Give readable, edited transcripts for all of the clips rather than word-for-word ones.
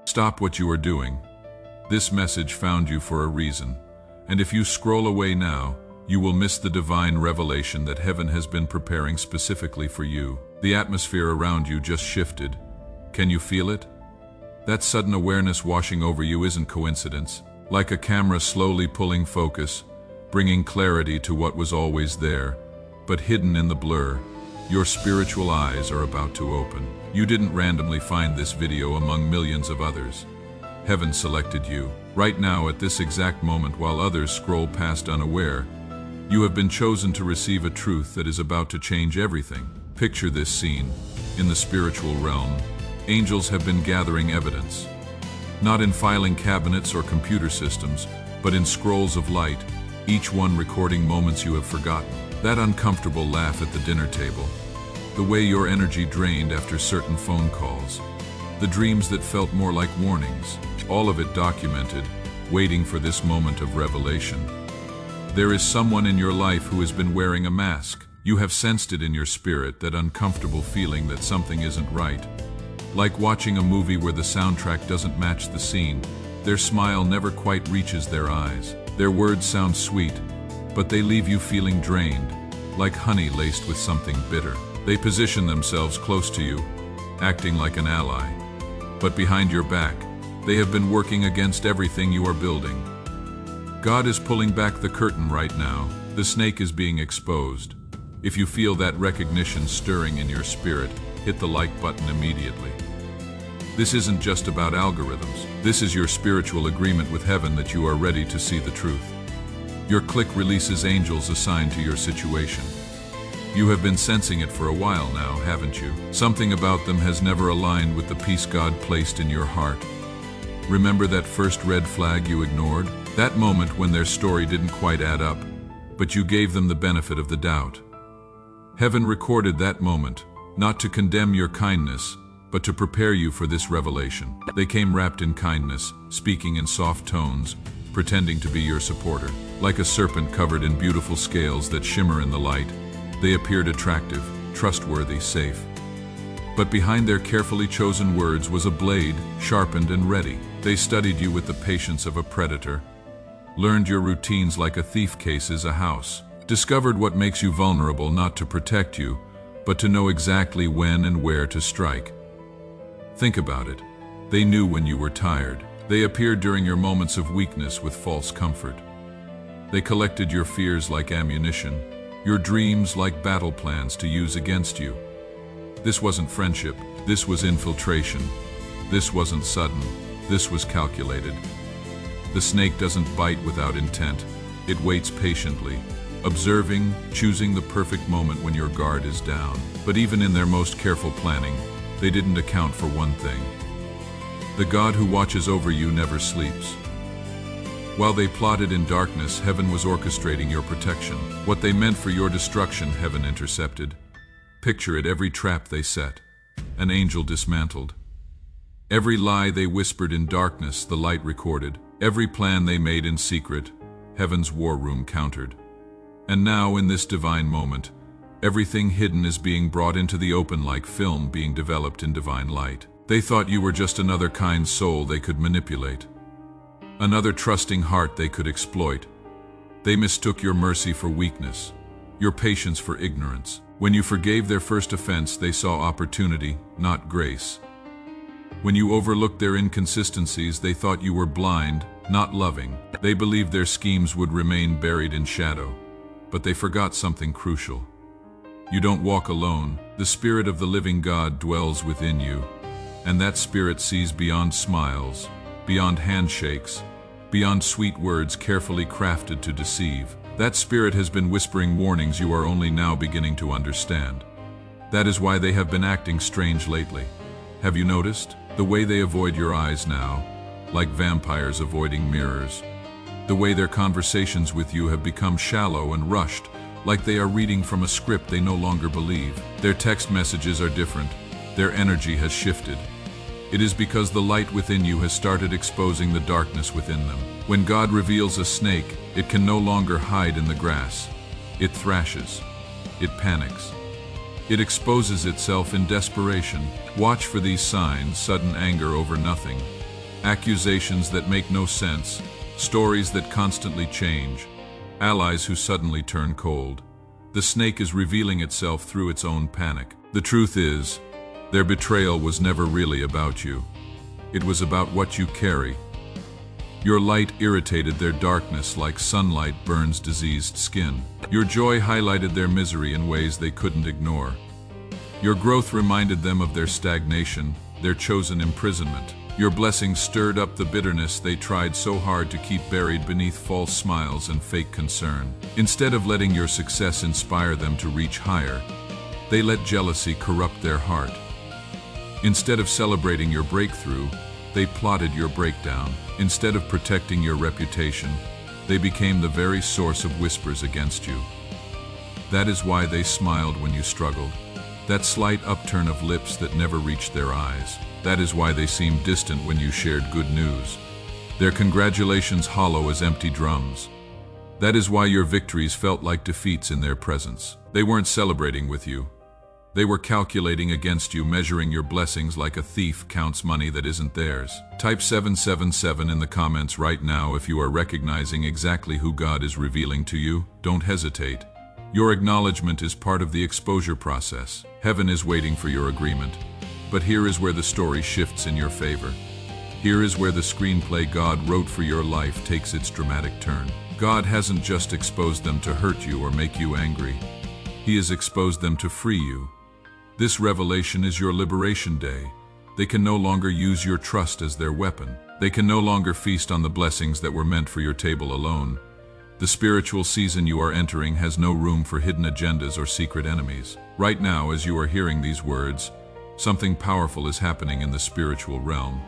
Stop what you are doing. This message found you for a reason, and if you scroll away now, you will miss the divine revelation that heaven has been preparing specifically for you. The atmosphere around you just shifted. Can you feel it? That sudden awareness washing over you isn't coincidence. Like a camera slowly pulling focus, bringing clarity to what was always there, but hidden in the blur, your spiritual eyes are about to open. You didn't randomly find this video among millions of others. Heaven selected you. Right now, at this exact moment, while others scroll past unaware, you have been chosen to receive a truth that is about to change everything. Picture this scene. In the spiritual realm, angels have been gathering evidence. Not in filing cabinets or computer systems, but in scrolls of light, each one recording moments you have forgotten. That uncomfortable laugh at the dinner table, the way your energy drained after certain phone calls, the dreams that felt more like warnings, all of it documented, waiting for this moment of revelation. There is someone in your life who has been wearing a mask. You have sensed it in your spirit, that uncomfortable feeling that something isn't right. Like watching a movie where the soundtrack doesn't match the scene. Their smile never quite reaches their eyes. Their words sound sweet, but they leave you feeling drained, like honey laced with something bitter. They position themselves close to you, acting like an ally. But behind your back, they have been working against everything you are building. God is pulling back the curtain right now. The snake is being exposed. If you feel that recognition stirring in your spirit, hit the like button immediately. This isn't just about algorithms. This is your spiritual agreement with heaven that you are ready to see the truth. Your click releases angels assigned to your situation. You have been sensing it for a while now, haven't you? Something about them has never aligned with the peace God placed in your heart. Remember that first red flag you ignored? That moment when their story didn't quite add up, but you gave them the benefit of the doubt. Heaven recorded that moment, not to condemn your kindness, but to prepare you for this revelation. They came wrapped in kindness, speaking in soft tones, pretending to be your supporter. Like a serpent covered in beautiful scales that shimmer in the light, they appeared attractive, trustworthy, safe. But behind their carefully chosen words was a blade, sharpened and ready. They studied you with the patience of a predator, learned your routines like a thief cases a house, discovered what makes you vulnerable, not to protect you, but to know exactly when and where to strike. Think about it. They knew when you were tired. They appeared during your moments of weakness with false comfort. They collected your fears like ammunition, your dreams like battle plans to use against you. This wasn't friendship, this was infiltration. This wasn't sudden, this was calculated. The snake doesn't bite without intent. It waits patiently, observing, choosing the perfect moment when your guard is down. But even in their most careful planning, they didn't account for one thing. The God who watches over you never sleeps. While they plotted in darkness, heaven was orchestrating your protection. What they meant for your destruction, heaven intercepted. Picture it, every trap they set, an angel dismantled. Every lie they whispered in darkness, the light recorded. Every plan they made in secret, heaven's war room countered. And now, in this divine moment, everything hidden is being brought into the open like film being developed in divine light. They thought you were just another kind soul they could manipulate, another trusting heart they could exploit. They mistook your mercy for weakness, your patience for ignorance. When you forgave their first offense, they saw opportunity, not grace. When you overlooked their inconsistencies, they thought you were blind, not loving. They believed their schemes would remain buried in shadow, but they forgot something crucial. You don't walk alone. The Spirit of the living God dwells within you, and that Spirit sees beyond smiles, beyond handshakes, beyond sweet words carefully crafted to deceive. That Spirit has been whispering warnings you are only now beginning to understand. That is why they have been acting strange lately. Have you noticed? The way they avoid your eyes now, like vampires avoiding mirrors. The way their conversations with you have become shallow and rushed, like they are reading from a script they no longer believe. Their text messages are different. Their energy has shifted. It is because the light within you has started exposing the darkness within them. When God reveals a snake, it can no longer hide in the grass. It thrashes. It panics. It exposes itself in desperation. Watch for these signs: sudden anger over nothing, accusations that make no sense, stories that constantly change, allies who suddenly turn cold. The snake is revealing itself through its own panic. The truth is, their betrayal was never really about you. It was about what you carry. Your light irritated their darkness like sunlight burns diseased skin. Your joy highlighted their misery in ways they couldn't ignore. Your growth reminded them of their stagnation, their chosen imprisonment. Your blessings stirred up the bitterness they tried so hard to keep buried beneath false smiles and fake concern. Instead of letting your success inspire them to reach higher, they let jealousy corrupt their heart. Instead of celebrating your breakthrough, they plotted your breakdown. Instead of protecting your reputation, they became the very source of whispers against you. That is why they smiled when you struggled. That slight upturn of lips that never reached their eyes. That is why they seemed distant when you shared good news. Their congratulations hollow as empty drums. That is why your victories felt like defeats in their presence. They weren't celebrating with you. They were calculating against you, measuring your blessings like a thief counts money that isn't theirs. Type 777 in the comments right now if you are recognizing exactly who God is revealing to you. Don't hesitate. Your acknowledgement is part of the exposure process. Heaven is waiting for your agreement. But here is where the story shifts in your favor. Here is where the screenplay God wrote for your life takes its dramatic turn. God hasn't just exposed them to hurt you or make you angry. He has exposed them to free you. This revelation is your liberation day. They can no longer use your trust as their weapon. They can no longer feast on the blessings that were meant for your table alone. The spiritual season you are entering has no room for hidden agendas or secret enemies. Right now, as you are hearing these words, something powerful is happening in the spiritual realm.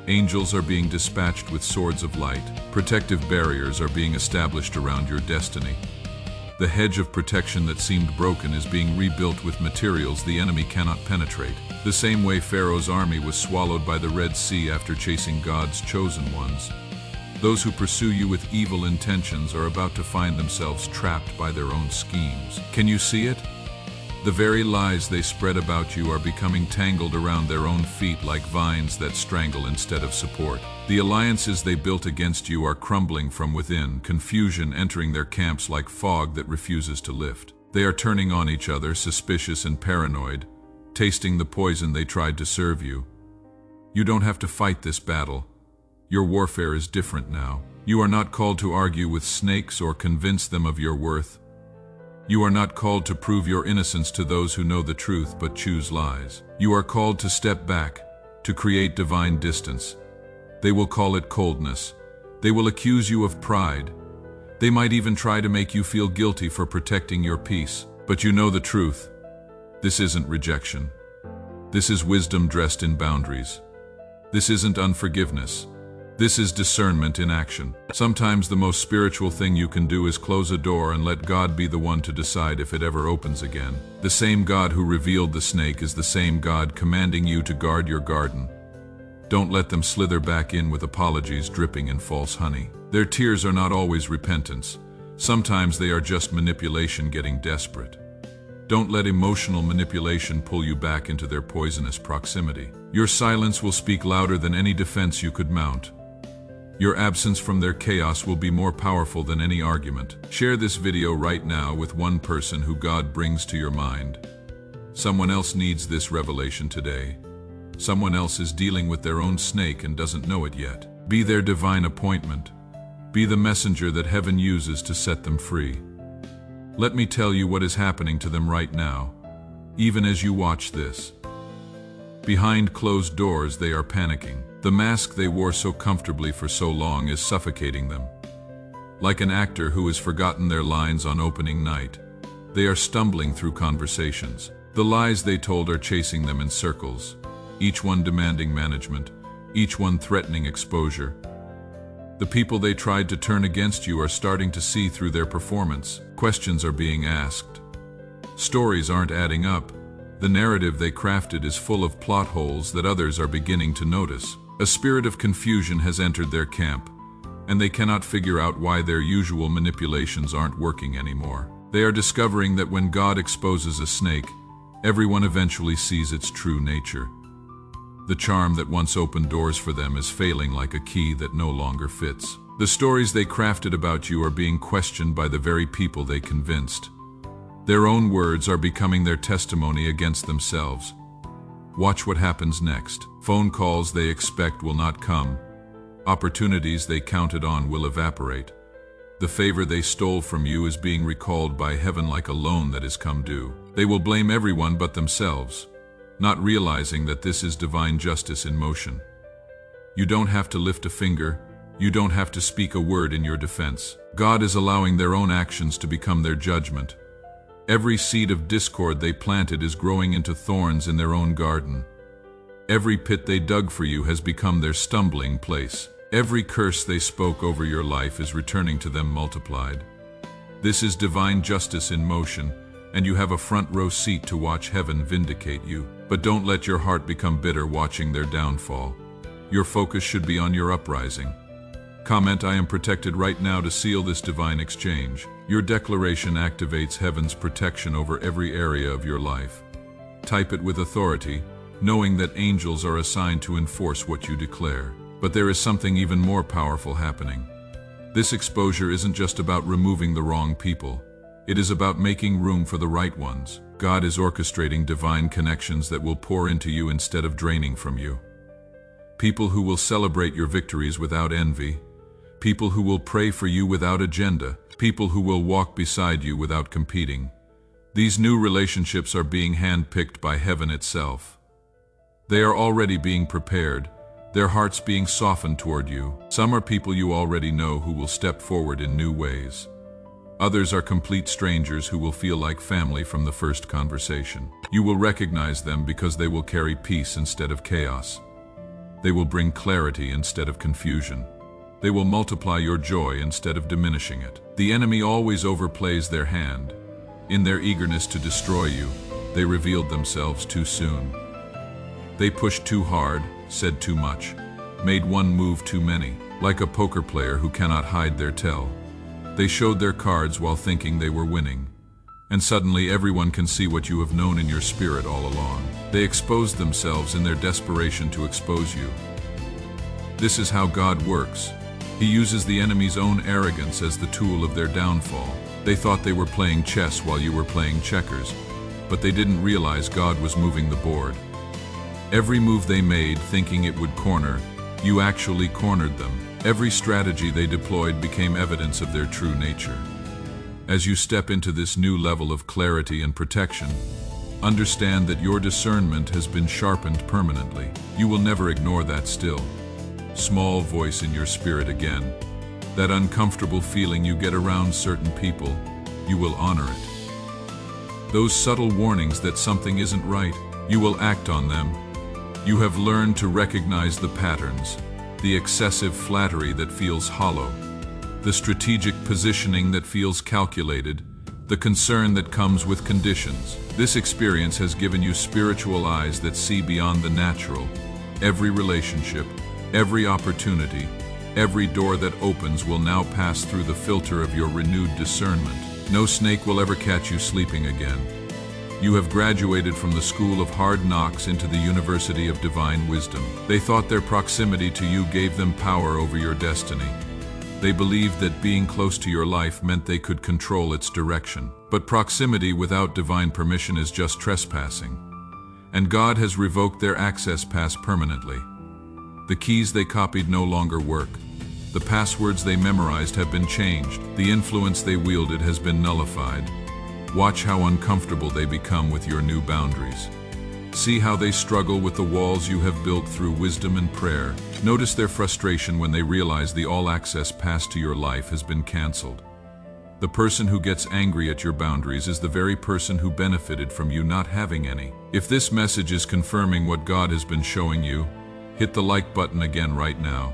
Angels are being dispatched with swords of light. Protective barriers are being established around your destiny. The hedge of protection that seemed broken is being rebuilt with materials the enemy cannot penetrate. The same way Pharaoh's army was swallowed by the Red Sea after chasing God's chosen ones. Those who pursue you with evil intentions are about to find themselves trapped by their own schemes. Can you see it? The very lies they spread about you are becoming tangled around their own feet like vines that strangle instead of support. The alliances they built against you are crumbling from within, confusion entering their camps like fog that refuses to lift. They are turning on each other, suspicious and paranoid, tasting the poison they tried to serve you. You don't have to fight this battle. Your warfare is different now. You are not called to argue with snakes or convince them of your worth. You are not called to prove your innocence to those who know the truth but choose lies. You are called to step back, to create divine distance. They will call it coldness. They will accuse you of pride. They might even try to make you feel guilty for protecting your peace. But you know the truth. This isn't rejection. This is wisdom dressed in boundaries. This isn't unforgiveness. This is discernment in action. Sometimes the most spiritual thing you can do is close a door and let God be the one to decide if it ever opens again. The same God who revealed the snake is the same God commanding you to guard your garden. Don't let them slither back in with apologies dripping in false honey. Their tears are not always repentance. Sometimes they are just manipulation getting desperate. Don't let emotional manipulation pull you back into their poisonous proximity. Your silence will speak louder than any defense you could mount. Your absence from their chaos will be more powerful than any argument. Share this video right now with one person who God brings to your mind. Someone else needs this revelation today. Someone else is dealing with their own snake and doesn't know it yet. Be their divine appointment. Be the messenger that heaven uses to set them free. Let me tell you what is happening to them right now, even as you watch this. Behind closed doors, they are panicking. The mask they wore so comfortably for so long is suffocating them. Like an actor who has forgotten their lines on opening night, they are stumbling through conversations. The lies they told are chasing them in circles, each one demanding management, each one threatening exposure. The people they tried to turn against you are starting to see through their performance. Questions are being asked. Stories aren't adding up. The narrative they crafted is full of plot holes that others are beginning to notice. A spirit of confusion has entered their camp, and they cannot figure out why their usual manipulations aren't working anymore. They are discovering that when God exposes a snake, everyone eventually sees its true nature. The charm that once opened doors for them is failing like a key that no longer fits. The stories they crafted about you are being questioned by the very people they convinced. Their own words are becoming their testimony against themselves. Watch what happens next. Phone calls they expect will not come. Opportunities they counted on will evaporate. The favor they stole from you is being recalled by heaven like a loan that has come due. They will blame everyone but themselves, not realizing that this is divine justice in motion. You don't have to lift a finger. You don't have to speak a word in your defense. God is allowing their own actions to become their judgment. Every seed of discord they planted is growing into thorns in their own garden. Every pit they dug for you has become their stumbling place. Every curse they spoke over your life is returning to them multiplied. This is divine justice in motion, and you have a front row seat to watch heaven vindicate you. But don't let your heart become bitter watching their downfall. Your focus should be on your uprising. Comment, "I am protected right now," to seal this divine exchange. Your declaration activates heaven's protection over every area of your life. Type it with authority, knowing that angels are assigned to enforce what you declare. But there is something even more powerful happening. This exposure isn't just about removing the wrong people. It is about making room for the right ones. God is orchestrating divine connections that will pour into you instead of draining from you. People who will celebrate your victories without envy. People who will pray for you without agenda. People who will walk beside you without competing. These new relationships are being handpicked by heaven itself. They are already being prepared, their hearts being softened toward you. Some are people you already know who will step forward in new ways. Others are complete strangers who will feel like family from the first conversation. You will recognize them because they will carry peace instead of chaos. They will bring clarity instead of confusion. They will multiply your joy instead of diminishing it. The enemy always overplays their hand. In their eagerness to destroy you, they revealed themselves too soon. They pushed too hard, said too much, made one move too many. Like a poker player who cannot hide their tell. They showed their cards while thinking they were winning. And suddenly everyone can see what you have known in your spirit all along. They exposed themselves in their desperation to expose you. This is how God works. He uses the enemy's own arrogance as the tool of their downfall. They thought they were playing chess while you were playing checkers, but they didn't realize God was moving the board. Every move they made thinking it would corner, you actually cornered them. Every strategy they deployed became evidence of their true nature. As you step into this new level of clarity and protection, understand that your discernment has been sharpened permanently. You will never ignore that still, small voice in your spirit again. That uncomfortable feeling you get around certain people, you will honor it. Those subtle warnings that something isn't right, you will act on them. You have learned to recognize the patterns, the excessive flattery that feels hollow, the strategic positioning that feels calculated, the concern that comes with conditions. This experience has given you spiritual eyes that see beyond the natural. Every relationship, every opportunity, every door that opens will now pass through the filter of your renewed discernment. No snake will ever catch you sleeping again. You have graduated from the school of hard knocks into the University of Divine Wisdom. They thought their proximity to you gave them power over your destiny. They believed that being close to your life meant they could control its direction. But proximity without divine permission is just trespassing. And God has revoked their access pass permanently. The keys they copied no longer work. The passwords they memorized have been changed. The influence they wielded has been nullified. Watch how uncomfortable they become with your new boundaries. See how they struggle with the walls you have built through wisdom and prayer. Notice their frustration when they realize the all-access pass to your life has been canceled. The person who gets angry at your boundaries is the very person who benefited from you not having any. If this message is confirming what God has been showing you, hit the like button again right now.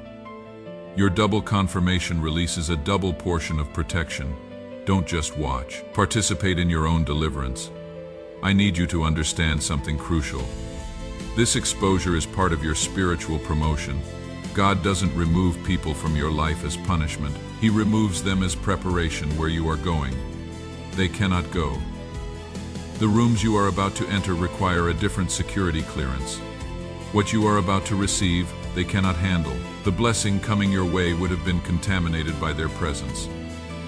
Your double confirmation releases a double portion of protection. Don't just watch. Participate in your own deliverance. I need you to understand something crucial. This exposure is part of your spiritual promotion. God doesn't remove people from your life as punishment. He removes them as preparation where you are going. They cannot go. The rooms you are about to enter require a different security clearance. What you are about to receive, they cannot handle. The blessing coming your way would have been contaminated by their presence.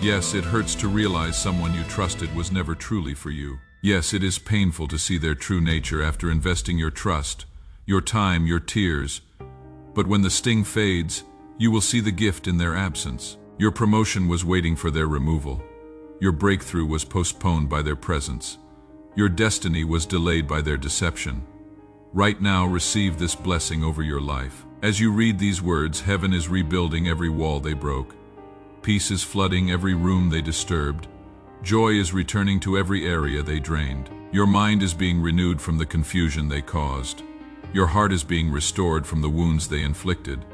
Yes, it hurts to realize someone you trusted was never truly for you. Yes, it is painful to see their true nature after investing your trust, your time, your tears. But when the sting fades, you will see the gift in their absence. Your promotion was waiting for their removal. Your breakthrough was postponed by their presence. Your destiny was delayed by their deception. Right now, receive this blessing over your life. As you read these words, heaven is rebuilding every wall they broke. Peace is flooding every room they disturbed. Joy is returning to every area they drained. Your mind is being renewed from the confusion they caused. Your heart is being restored from the wounds they inflicted.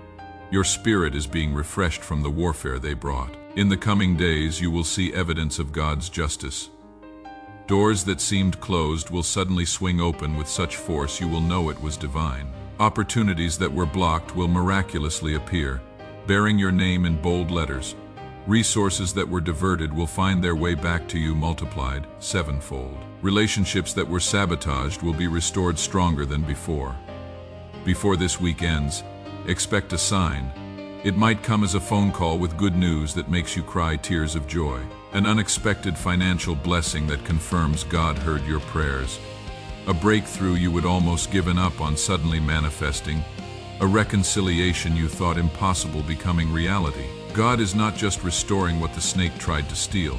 Your spirit is being refreshed from the warfare they brought. In the coming days, you will see evidence of God's justice. Doors that seemed closed will suddenly swing open with such force you will know it was divine. Opportunities that were blocked will miraculously appear, bearing your name in bold letters. Resources that were diverted will find their way back to you multiplied, sevenfold. Relationships that were sabotaged will be restored stronger than before. Before this week ends, expect a sign. It might come as a phone call with good news that makes you cry tears of joy. An unexpected financial blessing that confirms God heard your prayers. A breakthrough you would almost given up on suddenly manifesting. A reconciliation you thought impossible becoming reality. God is not just restoring what the snake tried to steal.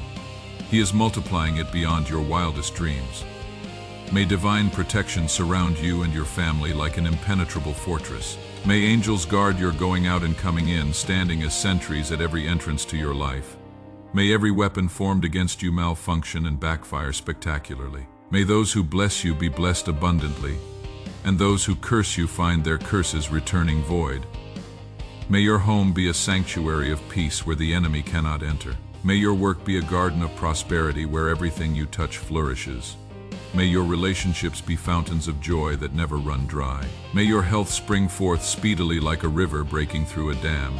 He is multiplying it beyond your wildest dreams. May divine protection surround you and your family like an impenetrable fortress. May angels guard your going out and coming in, standing as sentries at every entrance to your life. May every weapon formed against you malfunction and backfire spectacularly. May those who bless you be blessed abundantly, and those who curse you find their curses returning void. May your home be a sanctuary of peace where the enemy cannot enter. May your work be a garden of prosperity where everything you touch flourishes. May your relationships be fountains of joy that never run dry. May your health spring forth speedily like a river breaking through a dam.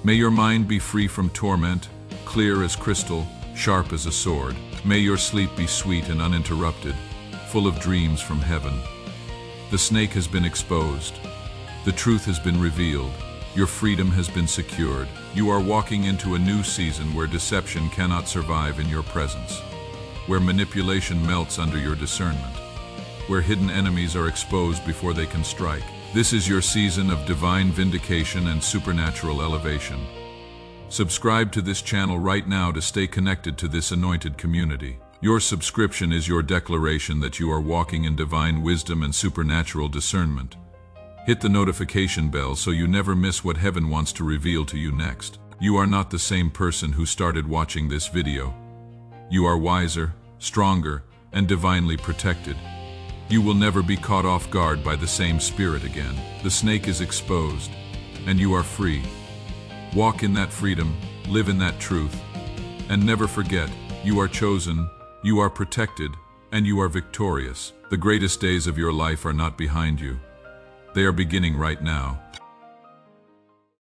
May your mind be free from torment, clear as crystal, sharp as a sword. May your sleep be sweet and uninterrupted, full of dreams from heaven. The snake has been exposed. The truth has been revealed. Your freedom has been secured. You are walking into a new season where deception cannot survive in your presence, where manipulation melts under your discernment, where hidden enemies are exposed before they can strike. This is your season of divine vindication and supernatural elevation. Subscribe to this channel right now to stay connected to this anointed community. Your subscription is your declaration that you are walking in divine wisdom and supernatural discernment. Hit the notification bell so you never miss what heaven wants to reveal to you next. You are not the same person who started watching this video. You are wiser, stronger, and divinely protected. You will never be caught off guard by the same spirit again. The snake is exposed, and you are free. Walk in that freedom, live in that truth, and never forget, you are chosen, you are protected, and you are victorious. The greatest days of your life are not behind you. They are beginning right now.